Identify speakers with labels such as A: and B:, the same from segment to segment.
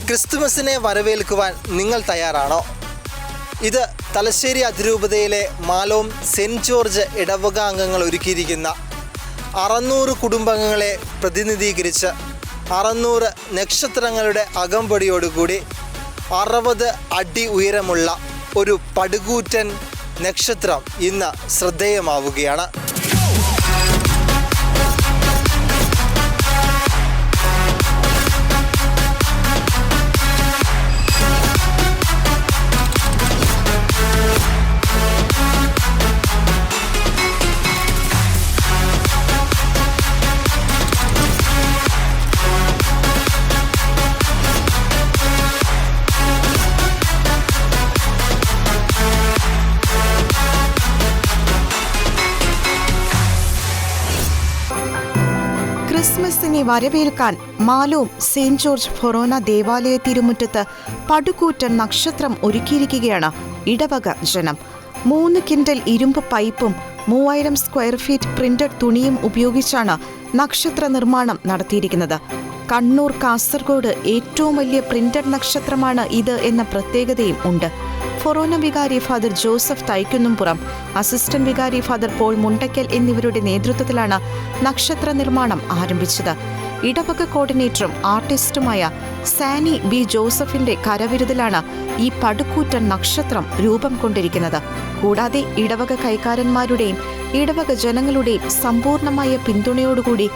A: ക്രിസ്തുമസിനെ വരവേൽക്കുവാൻ നിങ്ങൾ തയ്യാറാണോ? ഇത് തലശ്ശേരി അതിരൂപതയിലെ മാലോം സെൻറ്റ് ജോർജ് ഇടവക അംഗങ്ങൾ ഒരുക്കിയിരിക്കുന്ന 600 കുടുംബാംഗങ്ങളെ പ്രതിനിധീകരിച്ച് 600 നക്ഷത്രങ്ങളുടെ അകമ്പടിയോടുകൂടി 60 അടി ഉയരമുള്ള ഒരു പടുകൂറ്റൻ നക്ഷത്രം ഇന്ന് ശ്രദ്ധേയമാവുകയാണ്.
B: ക്രിസ്മസിനെ വരവേൽക്കാൻ മാലോം സെന്റ് ജോർജ് ഫൊറോന ദേവാലയ തിരുമുറ്റത്ത് പടുകൂറ്റൻ നക്ഷത്രം ഒരുക്കിയിരിക്കുകയാണ് ഇടവക ജനം. 3 കിൻഡൽ ഇരുമ്പ് പൈപ്പും 3000 സ്ക്വയർ ഫീറ്റ് പ്രിന്റഡ് തുണിയും ഉപയോഗിച്ചാണ് നക്ഷത്ര നിർമ്മാണം നടത്തിയിരിക്കുന്നത്. കണ്ണൂർ, കാസർഗോഡ് ഏറ്റവും വലിയ പ്രിന്റഡ് നക്ഷത്രമാണ് ഇത് എന്ന പ്രത്യേകതയും ഉണ്ട്. ഫൊറോന വികാരി ഫാദർ ജോസഫ് തൈക്കുന്നുംപുറം, അസിസ്റ്റന്റ് വികാരി ഫാദർ പോൾ മുണ്ടയ്ക്കൽ എന്നിവരുടെ നേതൃത്വത്തിലാണ് നക്ഷത്ര നിർമ്മാണം ആരംഭിച്ചത്. ഇടവക കോർഡിനേറ്ററും ആർട്ടിസ്റ്റുമായ സാനി ബി ജോസഫിന്റെ കരവിരുതിലാണ് ഈ പടുകൂറ്റൻ നക്ഷത്രം രൂപം കൊണ്ടിരിക്കുന്നത്. കൂടാതെ ഇടവക കൈക്കാരന്മാരുടെയും ഇടവക ജനങ്ങളുടെയും സമ്പൂർണമായ പിന്തുണയോടുകൂടി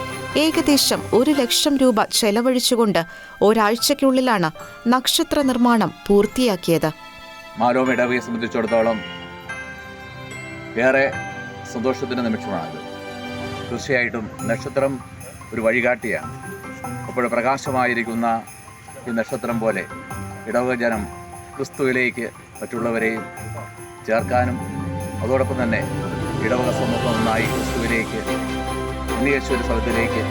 B: ഏകദേശം 1 ലക്ഷം രൂപ ചെലവഴിച്ചുകൊണ്ട് ഒരാഴ്ചയ്ക്കുള്ളിലാണ് നക്ഷത്ര നിർമ്മാണം പൂർത്തിയാക്കിയത്.
C: മാലോം ഇടവകയെ സംബന്ധിച്ചിടത്തോളം ഏറെ സന്തോഷത്തിൻ്റെ നിമിഷമാണത്. തീർച്ചയായിട്ടും നക്ഷത്രം ഒരു വഴികാട്ടിയാണ്. അപ്പോൾ പ്രകാശമായിരിക്കുന്ന ഈ നക്ഷത്രം പോലെ ഇടവക ജനം ക്രിസ്തുവിലേക്ക് മറ്റുള്ളവരെയും ചേർക്കാനും അതോടൊപ്പം തന്നെ ഇടവക സമൂഹം ഒന്നായി ക്രിസ്തുവിലേക്ക് ഉന്നയിച്ച ഒരു സ്ഥലത്തിലേക്ക്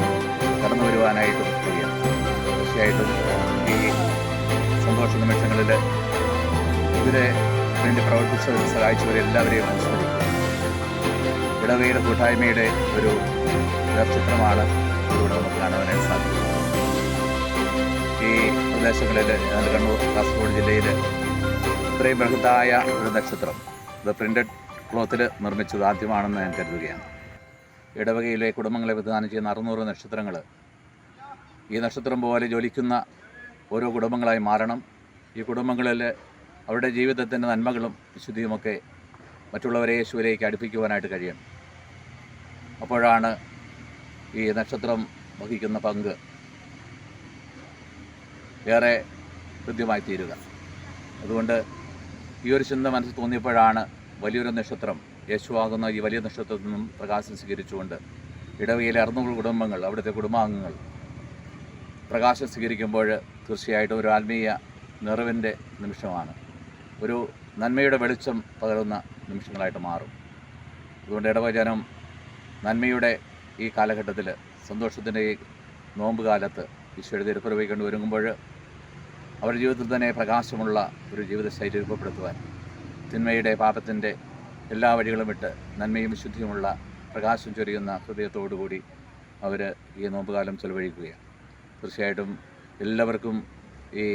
C: കടന്നു വരുവാനായിട്ടും കഴിയും. തീർച്ചയായിട്ടും ഈ സന്തോഷ നിമിഷങ്ങളിൽ ഇതിന് വേണ്ടി പ്രവർത്തിച്ചവരും സഹായിച്ചവരെല്ലാവരെയും അനുസ്മരിക്കും. ഇടവകയുടെ കൂട്ടായ്മയുടെ ഒരു നക്ഷത്രമാണ് ഇവിടെ നമുക്ക് കാണുവാനായിട്ട് സാധിക്കും. ഈ പ്രദേശങ്ങളിൽ കണ്ണൂർ, കാസർഗോഡ് ജില്ലയിൽ ഇത്രയും ബൃഹത്തായ ഒരു നക്ഷത്രം ഇത് പ്രിന്റഡ് ക്ലോത്തിൽ നിർമ്മിച്ചത് ആദ്യമാണെന്ന് ഞാൻ കരുതുകയാണ്. ഇടവകയിലെ കുടുംബങ്ങളെ പ്രതിദാനം ചെയ്യുന്ന 600 നക്ഷത്രങ്ങൾ ഈ നക്ഷത്രം പോലെ ജ്വലിക്കുന്ന ഓരോ കുടുംബങ്ങളായി മാറണം. ഈ കുടുംബങ്ങളിൽ അവരുടെ ജീവിതത്തിൻ്റെ നന്മകളും വിശുദ്ധിയുമൊക്കെ മറ്റുള്ളവരെ യേശുവിലേക്ക് അടുപ്പിക്കുവാനായിട്ട് കഴിയണം. അപ്പോഴാണ് ഈ നക്ഷത്രം വഹിക്കുന്ന പങ്ക് ഏറെ കൃത്യമായി തീരുക. അതുകൊണ്ട് ഈ ഒരു ചിന്ത മനസ്സിൽ തോന്നിയപ്പോഴാണ് വലിയൊരു നക്ഷത്രം, യേശുവാകുന്ന ഈ വലിയ നക്ഷത്രത്തിൽ നിന്നും പ്രകാശം സ്വീകരിച്ചുകൊണ്ട് ഇടവകയിലെ 600 കുടുംബങ്ങൾ, അവിടുത്തെ കുടുംബാംഗങ്ങൾ പ്രകാശം സ്വീകരിക്കുമ്പോൾ തീർച്ചയായിട്ടും ഒരു ആത്മീയ നിറവിൻ്റെ നിമിഷമാണ്. ഒരു നന്മയുടെ വെളിച്ചം പകരുന്ന നിമിഷങ്ങളായിട്ട് മാറും. അതുകൊണ്ട് ഇടവജനം നന്മയുടെ ഈ കാലഘട്ടത്തിൽ, സന്തോഷത്തിൻ്റെ ഈ നോമ്പ് കാലത്ത് ഈശോയുടെ തിരുപ്പിറവി കണ്ട് ഒരുങ്ങുമ്പോൾ അവരുടെ ജീവിതത്തിൽ തന്നെ പ്രകാശമുള്ള ഒരു ജീവിതശൈലി രൂപപ്പെടുത്തുവാൻ, തിന്മയുടെ പാപത്തിൻ്റെ എല്ലാ വഴികളും വിട്ട് നന്മയും വിശുദ്ധിയുമുള്ള പ്രകാശം ചൊരിയുന്ന ഹൃദയത്തോടുകൂടി അവർ ഈ നോമ്പുകാലം ചെലവഴിക്കുകയാണ്. തീർച്ചയായിട്ടും എല്ലാവർക്കും ഈ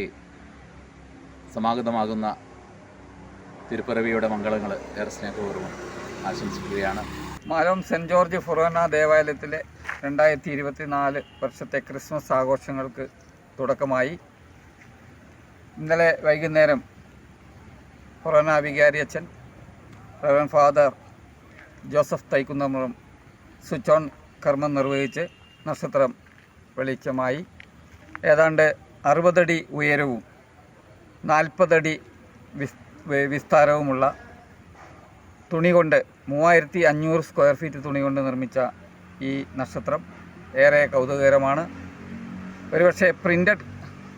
C: സമാഗതമാകുന്ന തിരുപ്പിറവിയുടെ മംഗളങ്ങൾ ഏറെ സ്നേഹപൂർവ്വം ആശംസിക്കുകയാണ്.
D: മാലോം സെൻറ്റ് ജോർജ് ഫൊറോന ദേവാലയത്തിലെ 2024 വർഷത്തെ ക്രിസ്മസ് ആഘോഷങ്ങൾക്ക് തുടക്കമായി. ഇന്നലെ വൈകുന്നേരം ഫൊറോന വികാരി അച്ഛൻ റവൻ ഫാദർ ജോസഫ് തൈക്കുന്നുംപുറം സ്വിച്ച് ഓൺ കർമ്മം നിർവഹിച്ച് നക്ഷത്രം വെളിച്ചമായി. ഏതാണ്ട് 60 അടി ഉയരവും 40 അടി വിസ്താരവുമുള്ള തുണി കൊണ്ട് 3500 സ്ക്വയർ ഫീറ്റ് തുണി കൊണ്ട് നിർമ്മിച്ച ഈ നക്ഷത്രം ഏറെ കൗതുകകരമാണ്. ഒരുപക്ഷെ പ്രിൻ്റഡ്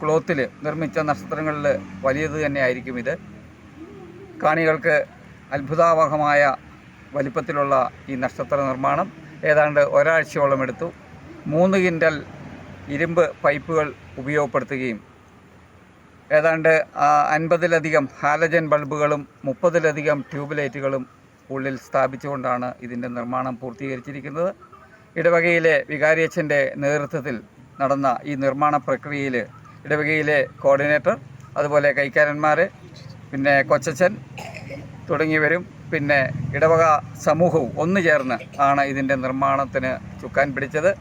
D: ക്ലോത്തിൽ നിർമ്മിച്ച നക്ഷത്രങ്ങളിൽ വലിയത് തന്നെയായിരിക്കും ഇത്. കാണികൾക്ക് അത്ഭുതാവഹമായ വലിപ്പത്തിലുള്ള ഈ നക്ഷത്ര നിർമ്മാണം ഏതാണ്ട് ഒരാഴ്ചയോളം എടുത്തു. 3 കിൻഡൽ ഇരുമ്പ് പൈപ്പുകൾ ഉപയോഗപ്പെടുത്തുകയും ഏതാണ്ട് 50-ലധികം ഹാലജൻ ബൾബുകളും 30-ലധികം ട്യൂബ് ലൈറ്റുകളും ഉള്ളിൽ സ്ഥാപിച്ചുകൊണ്ടാണ് ഇതിൻ്റെ നിർമ്മാണം പൂർത്തീകരിച്ചിരിക്കുന്നത്. ഇടവകയിലെ വികാരിയച്ഛൻ്റെ നേതൃത്വത്തിൽ നടന്ന ഈ നിർമ്മാണ പ്രക്രിയയിൽ ഇടവകയിലെ കോർഡിനേറ്റർ, അതുപോലെ കൈക്കാരന്മാർ, പിന്നെ കൊച്ചച്ചൻ തുടങ്ങിയവരും പിന്നെ ഇടവക സമൂഹവും ഒന്നു ചേർന്ന് ആണ് ഇതിൻ്റെ നിർമ്മാണത്തിന് ചുക്കാൻ പിടിച്ചത്.